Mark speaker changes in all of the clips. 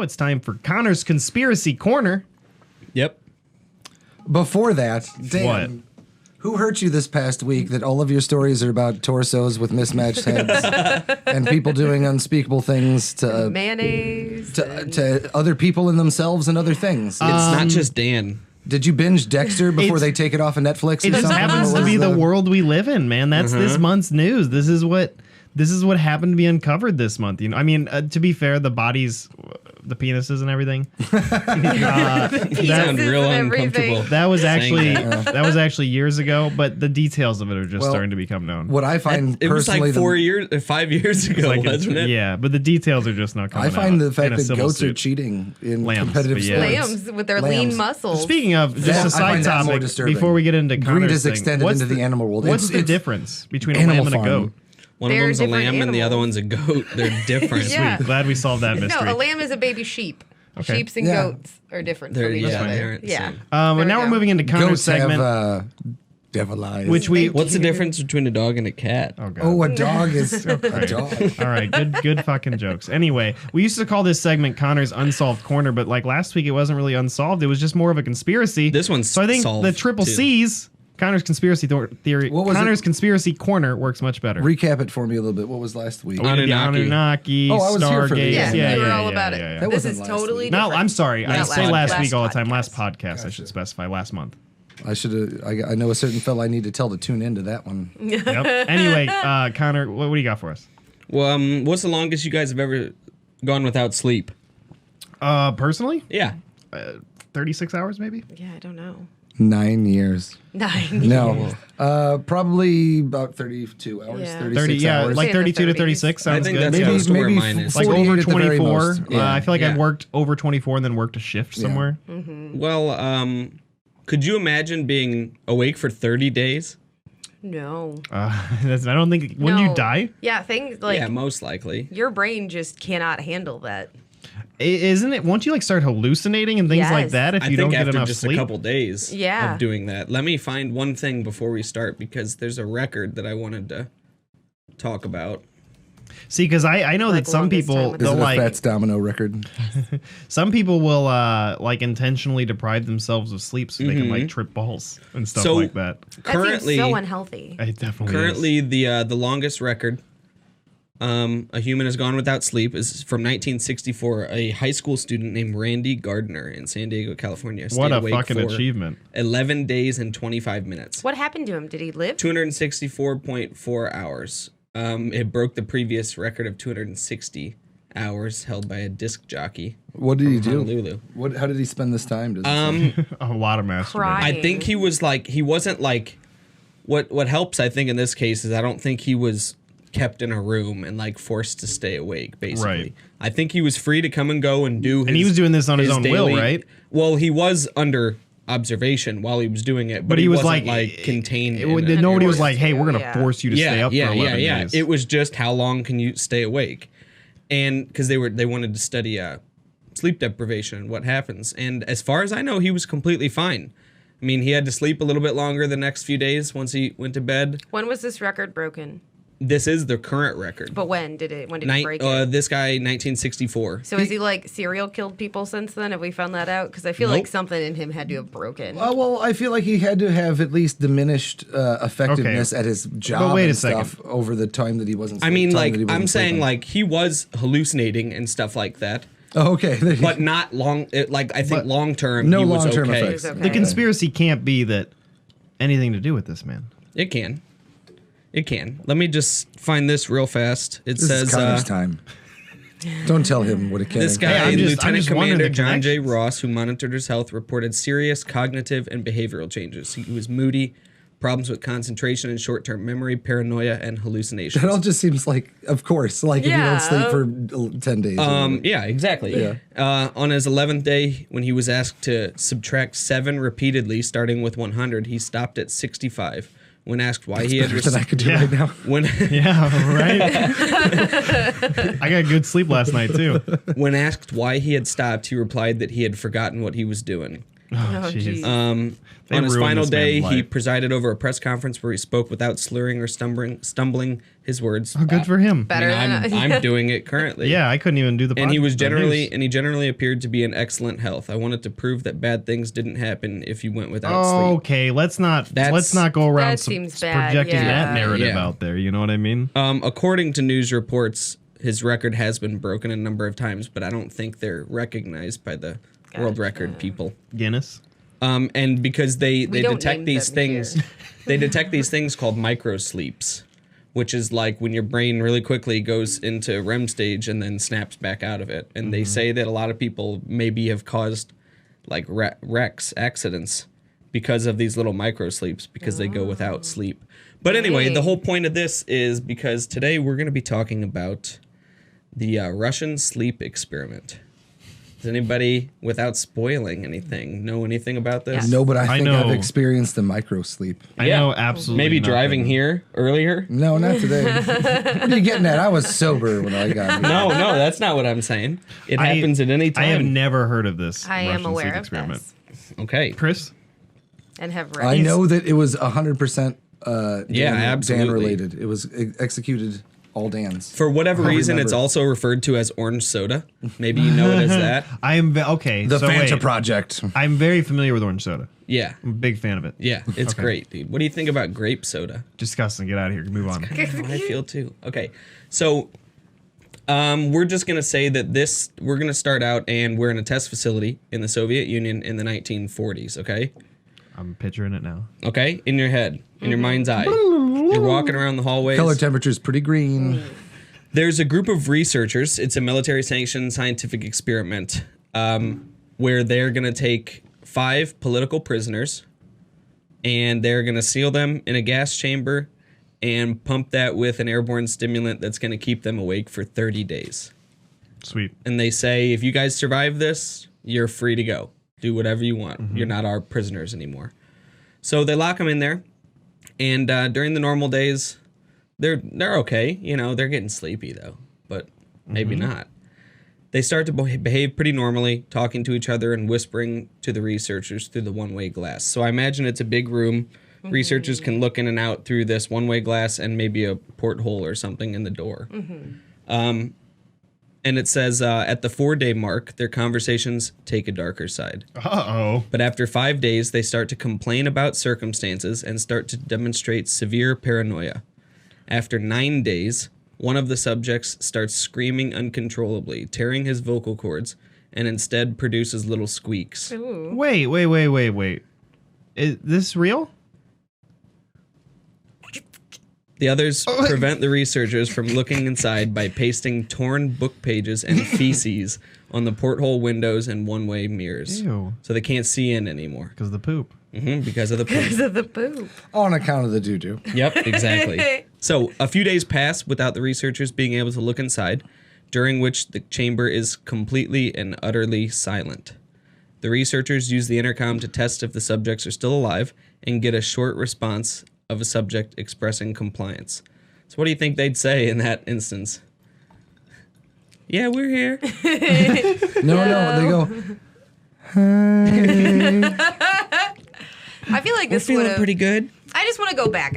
Speaker 1: it's time for Connor's Conspiracy Corner.
Speaker 2: Yep.
Speaker 3: Before that, Dan,
Speaker 1: What?
Speaker 3: who hurt you this past week that all of your stories are about torsos with mismatched heads and people doing unspeakable things to
Speaker 4: Mayonnaise.
Speaker 3: to other people and themselves and other things?
Speaker 2: It's not just Dan.
Speaker 3: Did you binge Dexter before
Speaker 1: It's-
Speaker 3: they take it off of Netflix?
Speaker 1: It
Speaker 3: or
Speaker 1: just
Speaker 3: something?
Speaker 1: happens
Speaker 3: What
Speaker 1: to
Speaker 3: was
Speaker 1: be the world we live in, man. That's this month's news. This is what happened to be uncovered this month. You know, I mean, to be fair, the bodies, the penises and everything.
Speaker 2: You sound real
Speaker 4: and
Speaker 2: uncomfortable.
Speaker 4: everything.
Speaker 1: That was
Speaker 2: saying
Speaker 1: actually that was actually years ago, but the details of it are just
Speaker 3: Well,
Speaker 1: starting to become known.
Speaker 3: What I find
Speaker 2: It was
Speaker 3: personally,
Speaker 2: like 5 years ago,
Speaker 1: Like
Speaker 2: wasn't it?
Speaker 1: Yeah, but the details are just not coming
Speaker 3: I find
Speaker 1: out
Speaker 3: the fact
Speaker 1: in a
Speaker 3: that
Speaker 1: civil
Speaker 3: goats are
Speaker 1: suit.
Speaker 3: cheating in
Speaker 1: Lambs,
Speaker 3: competitive
Speaker 1: but yeah.
Speaker 3: sports.
Speaker 4: Lambs with their
Speaker 3: Lambs.
Speaker 4: lean muscles.
Speaker 1: Speaking of, just
Speaker 3: That-
Speaker 1: a
Speaker 3: I
Speaker 1: side
Speaker 3: find that more
Speaker 1: topic
Speaker 3: disturbing.
Speaker 1: before we get into
Speaker 3: Greed
Speaker 1: Connor's
Speaker 3: is
Speaker 1: thing,
Speaker 3: extended
Speaker 1: what's
Speaker 3: into the animal world.
Speaker 1: What's
Speaker 3: It's-
Speaker 1: the difference between a
Speaker 3: Animal
Speaker 1: lamb and a
Speaker 3: Farm.
Speaker 1: goat?
Speaker 2: One of
Speaker 4: They're
Speaker 2: them's a
Speaker 4: different
Speaker 2: lamb and the other
Speaker 4: animals.
Speaker 2: one's a goat. They're different.
Speaker 4: Yeah.
Speaker 1: Glad we solved that
Speaker 4: No,
Speaker 1: mystery.
Speaker 4: a lamb is a baby sheep.
Speaker 1: Okay.
Speaker 4: Sheeps and
Speaker 3: Yeah.
Speaker 4: goats are different
Speaker 2: They're,
Speaker 4: from each
Speaker 2: yeah,
Speaker 4: other.
Speaker 2: they aren't the
Speaker 4: Yeah.
Speaker 2: same.
Speaker 1: But
Speaker 4: There
Speaker 1: now
Speaker 4: we
Speaker 1: we're
Speaker 4: go.
Speaker 1: moving into Connor's
Speaker 3: Goats
Speaker 1: segment,
Speaker 3: have devil eyes.
Speaker 1: which we.
Speaker 2: What's the difference between a dog and a cat?
Speaker 1: Oh, God.
Speaker 3: Oh, a dog is a dog.
Speaker 1: All right, good fucking jokes. Anyway, we used to call this segment Connor's Unsolved Corner, but like last week, it wasn't really unsolved. It was just more of a conspiracy.
Speaker 2: This one's
Speaker 1: so I think
Speaker 2: solved,
Speaker 1: the triple
Speaker 2: too.
Speaker 1: C's, Connor's Conspiracy Theory,
Speaker 3: What was
Speaker 1: Connor's
Speaker 3: it?
Speaker 1: Conspiracy Corner works much better.
Speaker 3: Recap it for me a little bit. What was last week?
Speaker 1: We did the
Speaker 2: Anunnaki.
Speaker 1: Anunnaki,
Speaker 3: Oh, I was here for
Speaker 1: Stargaze.
Speaker 3: this.
Speaker 4: Yeah,
Speaker 1: yeah,
Speaker 4: you were
Speaker 1: yeah,
Speaker 4: all
Speaker 1: yeah,
Speaker 4: about
Speaker 1: yeah,
Speaker 4: it.
Speaker 1: yeah.
Speaker 3: That
Speaker 4: This
Speaker 3: wasn't
Speaker 4: is
Speaker 3: last
Speaker 4: totally
Speaker 3: week.
Speaker 1: No,
Speaker 4: different.
Speaker 1: I'm sorry. I
Speaker 4: Last
Speaker 1: say last
Speaker 4: podcast.
Speaker 1: week all the time. Last
Speaker 4: Podcast.
Speaker 1: podcast, I should specify. Last month.
Speaker 3: I should have. I know a certain fella I need to tell to tune into that one.
Speaker 1: Yep. Anyway, Connor, what do you got for us?
Speaker 2: Well, what's the longest you guys have ever gone without sleep?
Speaker 1: Personally,
Speaker 2: Yeah.
Speaker 1: 36 hours maybe.
Speaker 4: Yeah, I don't know.
Speaker 3: 9 years.
Speaker 4: 9.
Speaker 3: No, probably about 32 hours.
Speaker 4: Yeah.
Speaker 3: 36
Speaker 1: 30, yeah,
Speaker 3: hours.
Speaker 1: like
Speaker 4: Say in the
Speaker 1: 32 to
Speaker 4: 30s.
Speaker 1: 36 sounds
Speaker 2: I think
Speaker 1: good.
Speaker 2: that's
Speaker 1: Yeah.
Speaker 2: close to where
Speaker 3: maybe
Speaker 2: mine is.
Speaker 1: Like
Speaker 3: 48
Speaker 1: over
Speaker 3: at the very
Speaker 1: 24.
Speaker 3: most. Yeah.
Speaker 1: I feel like
Speaker 2: Yeah.
Speaker 1: I've worked over 24 and then worked a shift somewhere.
Speaker 2: Well, could you imagine being awake for 30 days?
Speaker 4: No.
Speaker 1: I don't think when you
Speaker 4: No.
Speaker 1: die,
Speaker 4: Yeah, things like
Speaker 2: Yeah, most likely.
Speaker 4: your brain just cannot handle that.
Speaker 1: isn't it? Won't you like start hallucinating and things like
Speaker 4: Yes.
Speaker 1: that if
Speaker 2: I
Speaker 1: you
Speaker 2: think
Speaker 1: don't get
Speaker 2: after
Speaker 1: enough
Speaker 2: just
Speaker 1: sleep?
Speaker 2: a couple days
Speaker 4: Yeah.
Speaker 2: of doing that. Let me find one thing before we start because there's a record that I wanted to talk about.
Speaker 1: See, because I know
Speaker 4: Like
Speaker 1: that some
Speaker 4: longest time
Speaker 1: people
Speaker 4: with
Speaker 3: Is
Speaker 1: they'll
Speaker 3: it a
Speaker 1: like
Speaker 3: Fats Domino record?
Speaker 1: some people will like intentionally deprive themselves of sleep so they can like trip balls and stuff
Speaker 2: So-
Speaker 1: like that.
Speaker 4: That
Speaker 2: Currently,
Speaker 4: seems so unhealthy.
Speaker 1: It definitely
Speaker 2: currently the longest record a human has gone without sleep is from 1964. A high school student named Randy Gardner in San Diego, California.
Speaker 1: is. What
Speaker 2: stayed
Speaker 1: a
Speaker 2: awake
Speaker 1: fucking
Speaker 2: for
Speaker 1: achievement.
Speaker 2: 11 days and 25 minutes.
Speaker 4: What happened to him? Did he live?
Speaker 2: 264.4 hours. It broke the previous record of 260 hours held by a disc jockey.
Speaker 3: What did he do?
Speaker 2: Honolulu.
Speaker 3: How did he spend this time? Does it say?
Speaker 1: A lot of masturbating.
Speaker 4: Crying.
Speaker 2: I think he was like, he wasn't like, what helps I think in this case is I don't think he was kept in a room and like forced to stay awake basically.
Speaker 1: Right.
Speaker 2: I think he was free to come and go and do
Speaker 1: And he was doing this on his own will,
Speaker 2: daily-
Speaker 1: right?
Speaker 2: Well, he was under observation while he was doing it, but
Speaker 1: he was
Speaker 2: wasn't,
Speaker 1: like
Speaker 2: contained.
Speaker 1: Nobody was
Speaker 4: forced
Speaker 1: like, "Hey,
Speaker 4: to,
Speaker 1: we're gonna
Speaker 4: yeah.
Speaker 1: force you to stay up for 11 days."
Speaker 2: It was just how long can you stay awake, and because they wanted to study sleep deprivation and what happens. And as far as I know, he was completely fine. I mean, he had to sleep a little bit longer the next few days once he went to bed.
Speaker 4: When was this record broken?
Speaker 2: This is the current record.
Speaker 4: But when did he break it?
Speaker 2: This guy, 1964.
Speaker 4: So is he like serial killed people since then? Have we found that out? Because I feel like something in him had to have broken.
Speaker 3: Well, I feel like he had to have at least diminished effectiveness at his job
Speaker 1: wait a
Speaker 3: and stuff over the time that he wasn't.
Speaker 2: I mean,
Speaker 3: time
Speaker 2: like,
Speaker 3: that he wasn't
Speaker 2: I'm saying,
Speaker 3: sleeping.
Speaker 2: like, he was hallucinating and stuff like that.
Speaker 3: Oh, okay.
Speaker 2: But not long, I think
Speaker 1: But
Speaker 2: long term,
Speaker 3: no
Speaker 2: he was
Speaker 3: long-term
Speaker 2: okay.
Speaker 3: effects.
Speaker 4: okay.
Speaker 1: The conspiracy can't be that anything to do with this man.
Speaker 2: It can. It can. Let me just find this real fast. It
Speaker 3: This
Speaker 2: says
Speaker 3: is Connor's time. Don't tell him what it can.
Speaker 2: this guy,
Speaker 1: Hey, I'm just
Speaker 2: Lieutenant
Speaker 1: wondering
Speaker 2: Commander
Speaker 1: the
Speaker 2: John J.
Speaker 1: connections.
Speaker 2: Ross, who monitored his health, reported serious cognitive and behavioral changes. He was moody, problems with concentration and short-term memory, paranoia, and hallucinations.
Speaker 3: It all just seems like, of course, like if you don't sleep for 10 days.
Speaker 2: Yeah, exactly.
Speaker 3: Yeah.
Speaker 2: On his 11th day, when he was asked to subtract 7 repeatedly, starting with 100, he stopped at 65. When asked why he had
Speaker 3: better than I could do right now.
Speaker 2: when
Speaker 1: Yeah, right. I got good sleep last night too.
Speaker 2: when asked why he had stopped, he replied that he had forgotten what he was doing.
Speaker 4: Oh,
Speaker 1: jeez.
Speaker 4: jeez.
Speaker 1: They
Speaker 2: On his
Speaker 1: ruined
Speaker 2: final
Speaker 1: this
Speaker 2: day,
Speaker 1: man's
Speaker 2: he
Speaker 1: life.
Speaker 2: presided over a press conference where he spoke without slurring or stumbling his words.
Speaker 1: Oh, good for him.
Speaker 4: Better
Speaker 2: I mean,
Speaker 4: than
Speaker 2: I'm doing it currently.
Speaker 1: Yeah, I couldn't even do the.
Speaker 2: And he was
Speaker 1: the news.
Speaker 2: generally appeared to be in excellent health. I wanted to prove that bad things didn't happen if you went without sleep.
Speaker 1: Okay, let's not
Speaker 2: That's-
Speaker 1: go around
Speaker 4: That seems bad,
Speaker 1: projecting
Speaker 4: yeah.
Speaker 1: that narrative
Speaker 2: Yeah.
Speaker 1: out there. You know what I mean?
Speaker 2: According to news reports, his record has been broken a number of times, but I don't think they're recognized by the world record people.
Speaker 1: Guinness.
Speaker 2: And because they
Speaker 4: don't
Speaker 2: detect
Speaker 4: name
Speaker 2: these
Speaker 4: them here.
Speaker 2: things, they detect these things called micro sleeps, which is like when your brain really quickly goes into REM stage and then snaps back out of it. And they say that a lot of people maybe have caused like wrecks, accidents because of these little micro sleeps because they go without sleep. But anyway, the
Speaker 4: Dang.
Speaker 2: whole point of this is because today we're going to be talking about the Russian sleep experiment. Does anybody, without spoiling anything, know anything about this?
Speaker 4: Yes.
Speaker 3: No, but I think
Speaker 1: know.
Speaker 3: I've experienced the micro sleep.
Speaker 1: I know absolutely.
Speaker 2: Maybe
Speaker 1: nothing.
Speaker 2: driving here earlier?
Speaker 3: No, not today. What are you getting at? I was sober when I got here.
Speaker 2: No, that's not what I'm saying. It happens at any time.
Speaker 1: I have never heard of this.
Speaker 4: I am
Speaker 1: Russian
Speaker 4: aware
Speaker 1: sleep
Speaker 4: of
Speaker 1: experiment.
Speaker 4: this
Speaker 2: Okay.
Speaker 1: Chris,
Speaker 4: and have read.
Speaker 3: I know that it was 100%
Speaker 2: Yeah,
Speaker 3: Dan
Speaker 2: absolutely.
Speaker 3: related. It was executed all Dan's.
Speaker 2: For whatever
Speaker 3: I
Speaker 2: reason, it's
Speaker 3: remember.
Speaker 2: also referred to as orange soda. Maybe you know it as that.
Speaker 1: I am okay.
Speaker 3: The
Speaker 1: so
Speaker 3: Fanta
Speaker 1: wait,
Speaker 3: Project.
Speaker 1: I'm very familiar with orange soda.
Speaker 2: Yeah.
Speaker 1: I'm a big fan of it.
Speaker 2: Yeah, it's great, dude. What do you think about grape soda?
Speaker 1: Disgusting. Get out of here. Move on.
Speaker 2: I feel too. Okay. So we're just going to say that we're going to start out and we're in a test facility in the Soviet Union in the 1940s, okay?
Speaker 1: I'm picturing it now.
Speaker 2: Okay? In your head, in your mind's eye. You're walking around the hallways.
Speaker 3: Color temperature is pretty green.
Speaker 2: There's a group of researchers. It's a military-sanctioned scientific experiment where they're going to take 5 political prisoners and they're going to seal them in a gas chamber and pump that with an airborne stimulant that's going to keep them awake for 30 days.
Speaker 1: Sweet.
Speaker 2: And they say, if you guys survive this, you're free to go. Do whatever you want. You're not our prisoners anymore. So they lock them in there. And during the normal days, they're okay. You know, they're getting sleepy though, but maybe not. They start to behave pretty normally, talking to each other and whispering to the researchers through the one-way glass. So I imagine it's a big room. Researchers can look in and out through this one-way glass and maybe a porthole or something in the door. And it says at the 4-day mark, their conversations take a darker side.
Speaker 1: Uh-oh.
Speaker 2: But after 5 days, they start to complain about circumstances and start to demonstrate severe paranoia. After 9 days, one of the subjects starts screaming uncontrollably, tearing his vocal cords, and instead produces little squeaks.
Speaker 4: Ooh.
Speaker 1: Wait. Is this real?
Speaker 2: The others prevent the researchers from looking inside by pasting torn book pages and feces on the porthole windows and one-way mirrors.
Speaker 1: Ew.
Speaker 2: So they can't see in anymore.
Speaker 1: Because of the poop.
Speaker 2: Because of the poop.
Speaker 4: Because of the poop.
Speaker 3: On account of the doo-doo.
Speaker 2: Yep, exactly. So a few days pass without the researchers being able to look inside, during which the chamber is completely and utterly silent. The researchers use the intercom to test if the subjects are still alive and get a short response of a subject expressing compliance. So what do you think they'd say in that instance? Yeah, we're here.
Speaker 3: No, they go,
Speaker 4: I feel like
Speaker 2: We're
Speaker 4: this
Speaker 2: feeling
Speaker 4: would
Speaker 2: pretty good.
Speaker 4: I just want to go back.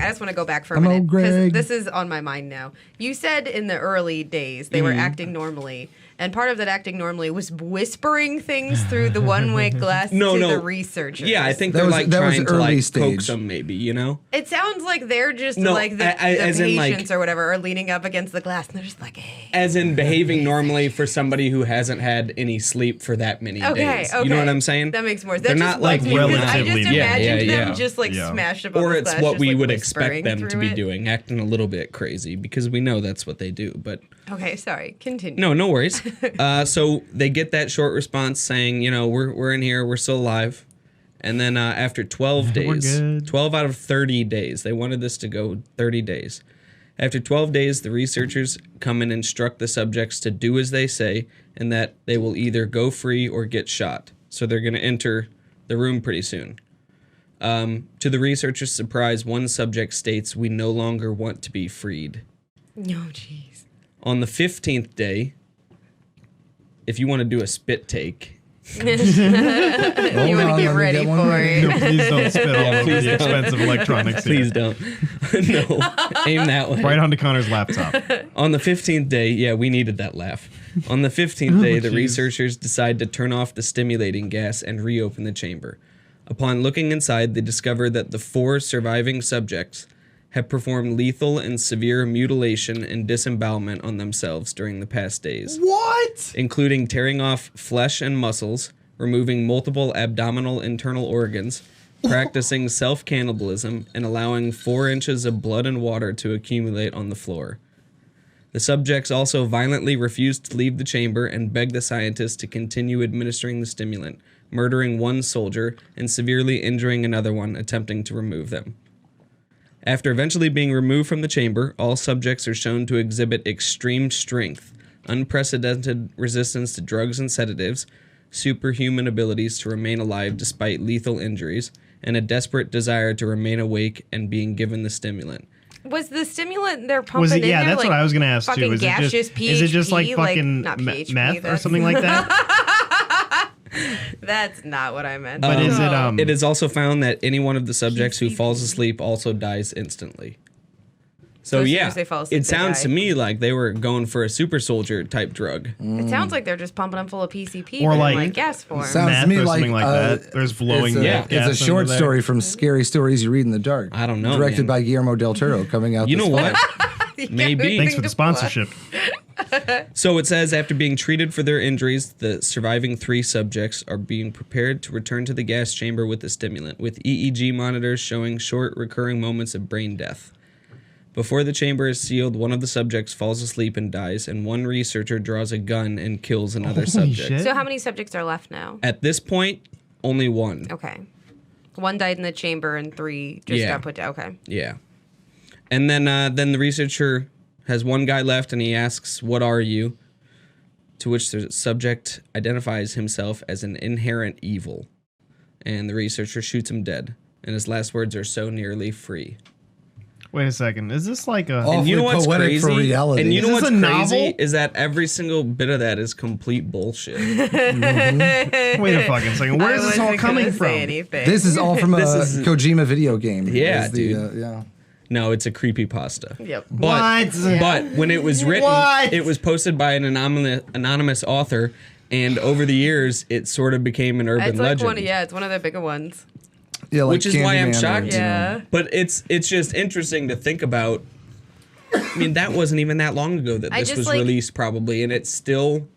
Speaker 4: For a
Speaker 3: Hello,
Speaker 4: minute. 'Cause
Speaker 3: Greg.
Speaker 4: this is on my mind now. You said in the early days they were acting normally. And part of that acting normally was whispering things through the one-way glass to the researchers.
Speaker 2: Yeah, I think
Speaker 3: That
Speaker 2: they're
Speaker 3: was-
Speaker 2: like
Speaker 3: that was
Speaker 2: trying to
Speaker 3: early
Speaker 2: like
Speaker 3: stage.
Speaker 2: coax them maybe, you know?
Speaker 4: It sounds like they're just
Speaker 2: No,
Speaker 4: like the
Speaker 2: as in, like-
Speaker 4: patients or whatever are leaning up against the glass and they're just like, hey.
Speaker 2: As in behaving normally for somebody who hasn't had any sleep for that many
Speaker 4: Okay,
Speaker 2: days.
Speaker 4: okay.
Speaker 2: You know what I'm saying?
Speaker 4: That makes more sense.
Speaker 2: They're
Speaker 4: That
Speaker 2: not
Speaker 4: just
Speaker 2: like
Speaker 4: bugs me because I
Speaker 1: relatively
Speaker 4: just
Speaker 1: new.
Speaker 4: imagined them
Speaker 2: Yeah.
Speaker 4: just like
Speaker 1: Yeah.
Speaker 4: smashed up on
Speaker 2: Or
Speaker 4: the
Speaker 2: it's
Speaker 4: glass,
Speaker 2: what
Speaker 4: just,
Speaker 2: we
Speaker 4: like,
Speaker 2: would
Speaker 4: whispering
Speaker 2: expect them to
Speaker 4: through
Speaker 2: be
Speaker 4: it.
Speaker 2: doing, acting a little bit crazy because we know that's what they do. But
Speaker 4: Okay, sorry. Continue.
Speaker 2: no worries. So they get that short response saying, you know, we're in here, we're still alive. And then after 12
Speaker 1: We're
Speaker 2: days,
Speaker 1: good.
Speaker 2: 12 out of 30 days, they wanted this to go 30 days. After 12 days, the researchers come and instruct the subjects to do as they say and that they will either go free or get shot. So they're going to enter the room pretty soon. To the researchers' surprise, one subject states, "We no longer want to be freed."
Speaker 4: No, jeez.
Speaker 2: On the 15th day, if you want to do a spit take,
Speaker 4: You want to get ready for it.
Speaker 1: No, please don't spit all over
Speaker 2: please
Speaker 1: the
Speaker 2: don't.
Speaker 1: expensive electronics.
Speaker 2: Please don't. No, aim that way.
Speaker 1: Right onto Connor's laptop.
Speaker 2: On the 15th day, yeah, we needed that laugh. On the 15th day, the
Speaker 1: jeez.
Speaker 2: researchers decide to turn off the stimulating gas and reopen the chamber. Upon looking inside, they discover that the 4 surviving subjects have performed lethal and severe mutilation and disembowelment on themselves during the past days.
Speaker 1: What?
Speaker 2: Including tearing off flesh and muscles, removing multiple abdominal internal organs, practicing self-cannibalism, and allowing 4 inches of blood and water to accumulate on the floor. The subjects also violently refused to leave the chamber and begged the scientists to continue administering the stimulant, murdering 1 soldier and severely injuring another one attempting to remove them. After eventually being removed from the chamber, all subjects are shown to exhibit extreme strength, unprecedented resistance to drugs and sedatives, superhuman abilities to remain alive despite lethal injuries, and a desperate desire to remain awake and being given the stimulant.
Speaker 4: Was the stimulant they're pumping
Speaker 1: Was it?
Speaker 4: in
Speaker 1: Yeah,
Speaker 4: there,
Speaker 1: that's
Speaker 4: like,
Speaker 1: what I was gonna ask
Speaker 4: fucking
Speaker 1: too. Is it just like
Speaker 4: PHP?
Speaker 1: fucking
Speaker 4: not PHP,
Speaker 1: meth or
Speaker 4: that's-
Speaker 1: something like that?
Speaker 4: That's not what I meant.
Speaker 1: But is it
Speaker 2: It is also found that any one of the subjects who falls asleep also dies instantly. So
Speaker 4: So as soon
Speaker 2: yeah,
Speaker 4: as they fall asleep,
Speaker 2: it
Speaker 4: they
Speaker 2: sounds
Speaker 4: die.
Speaker 2: to me like they were going for a super soldier type drug.
Speaker 4: It sounds like they're just pumping them full of PCP,
Speaker 1: Or
Speaker 4: but in,
Speaker 1: like-
Speaker 4: like gas form.
Speaker 3: Sounds
Speaker 1: Meth
Speaker 3: to me
Speaker 1: or
Speaker 3: like
Speaker 1: something like that. There's blowing
Speaker 3: it's a,
Speaker 2: Yeah.
Speaker 1: gas
Speaker 3: it's a short
Speaker 1: under there.
Speaker 3: story from Scary Stories You Read in the Dark.
Speaker 2: I don't know,
Speaker 3: Directed
Speaker 2: man.
Speaker 3: by Guillermo del Toro, coming out.
Speaker 2: You
Speaker 3: this
Speaker 2: know what?
Speaker 3: fall.
Speaker 2: Maybe.
Speaker 1: Thanks for the sponsorship.
Speaker 2: So it says after being treated for their injuries, the surviving 3 subjects are being prepared to return to the gas chamber with the stimulant, with EEG monitors showing short recurring moments of brain death. Before the chamber is sealed, one of the subjects falls asleep and dies, and one researcher draws a gun and kills another
Speaker 1: Holy
Speaker 2: subject.
Speaker 1: shit.
Speaker 4: So how many subjects are left now?
Speaker 2: At this point, only 1.
Speaker 4: Okay. 1 died in the chamber and 3 just
Speaker 2: Yeah.
Speaker 4: got put down. Okay.
Speaker 2: Yeah. And then the researcher has 1 guy left, and he asks, "What are you?" To which the subject identifies himself as an inherent evil. And the researcher shoots him dead. And his last words are, "So nearly free."
Speaker 1: Wait a second. Is this like a?
Speaker 3: Oh.
Speaker 2: And you know what's
Speaker 3: Poetic
Speaker 2: crazy?
Speaker 3: for reality.
Speaker 2: And you know
Speaker 1: Is
Speaker 2: what's
Speaker 1: this a
Speaker 2: crazy
Speaker 1: novel?
Speaker 2: is that every single bit of that is complete bullshit.
Speaker 1: Wait a fucking second. Where is this all coming from?
Speaker 3: This is all from a
Speaker 2: This is-
Speaker 3: Kojima video game.
Speaker 2: Yeah,
Speaker 3: is the,
Speaker 2: dude.
Speaker 3: yeah.
Speaker 2: No, it's a creepypasta.
Speaker 4: Yep.
Speaker 2: But,
Speaker 1: What?
Speaker 2: but when it was written,
Speaker 1: What?
Speaker 2: it was posted by an anonymous author, and over the years, it sort of became an urban
Speaker 4: It's like
Speaker 2: legend.
Speaker 4: it's one of the bigger ones.
Speaker 3: Yeah, like
Speaker 2: Which is why I'm
Speaker 3: Candyman or,
Speaker 2: shocked.
Speaker 3: you know.
Speaker 4: Yeah.
Speaker 2: But it's just interesting to think about. I mean, that wasn't even that long ago that
Speaker 4: I
Speaker 2: this
Speaker 4: just,
Speaker 2: was
Speaker 4: like-
Speaker 2: released, probably, and it's still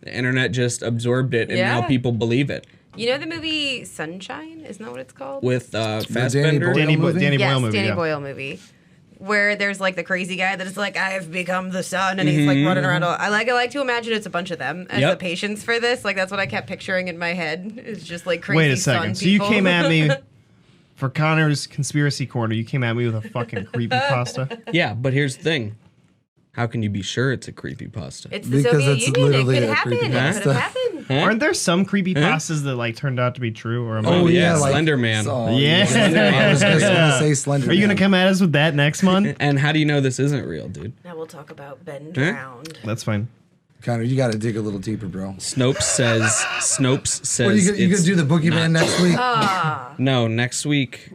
Speaker 2: the internet just absorbed it, and now
Speaker 4: Yeah.
Speaker 2: people believe it.
Speaker 4: You know the movie Sunshine? Isn't that what it's called?
Speaker 2: With
Speaker 3: Danny
Speaker 2: Fassbender,
Speaker 3: Boyle movie?
Speaker 1: Danny
Speaker 4: yes,
Speaker 1: Boyle movie.
Speaker 4: Danny
Speaker 1: Yeah.
Speaker 4: Boyle movie. Where there's like the crazy guy that is like, I have become the sun, and he's like running around. I like to imagine it's a bunch of them as
Speaker 2: Yep.
Speaker 4: the patients for this. Like that's what I kept picturing in my head. It's just like crazy.
Speaker 1: Wait a
Speaker 4: sun
Speaker 1: second. So you
Speaker 4: people.
Speaker 1: came at me for Connor's conspiracy corner. You came at me with a fucking creepypasta.
Speaker 2: yeah. But here's the thing: how can you be sure it's a creepypasta?
Speaker 4: It's the
Speaker 3: Because
Speaker 4: Soviet
Speaker 3: it's
Speaker 4: Union. It
Speaker 3: literally
Speaker 4: could
Speaker 3: a
Speaker 4: happen. It could
Speaker 3: creepypasta.
Speaker 4: have happened.
Speaker 1: Aren't there some creepypastas that like turned out to be true? Or am I-
Speaker 2: Oh, yeah,
Speaker 3: like-
Speaker 2: Slender Man.
Speaker 3: Oh,
Speaker 1: Yeah.
Speaker 3: I was just
Speaker 1: Yeah.
Speaker 3: gonna say Slender.
Speaker 1: Are you gonna
Speaker 3: Man.
Speaker 1: come at us with that next month?
Speaker 2: And how do you know this isn't real, dude?
Speaker 4: Now we'll talk about Ben
Speaker 2: Huh?
Speaker 4: Drowned.
Speaker 1: That's fine.
Speaker 3: Connor, you got to dig a little deeper, bro.
Speaker 2: Snopes says.
Speaker 3: What, you gonna
Speaker 2: it's
Speaker 3: do the boogeyman
Speaker 2: not
Speaker 3: next week?
Speaker 2: No, next week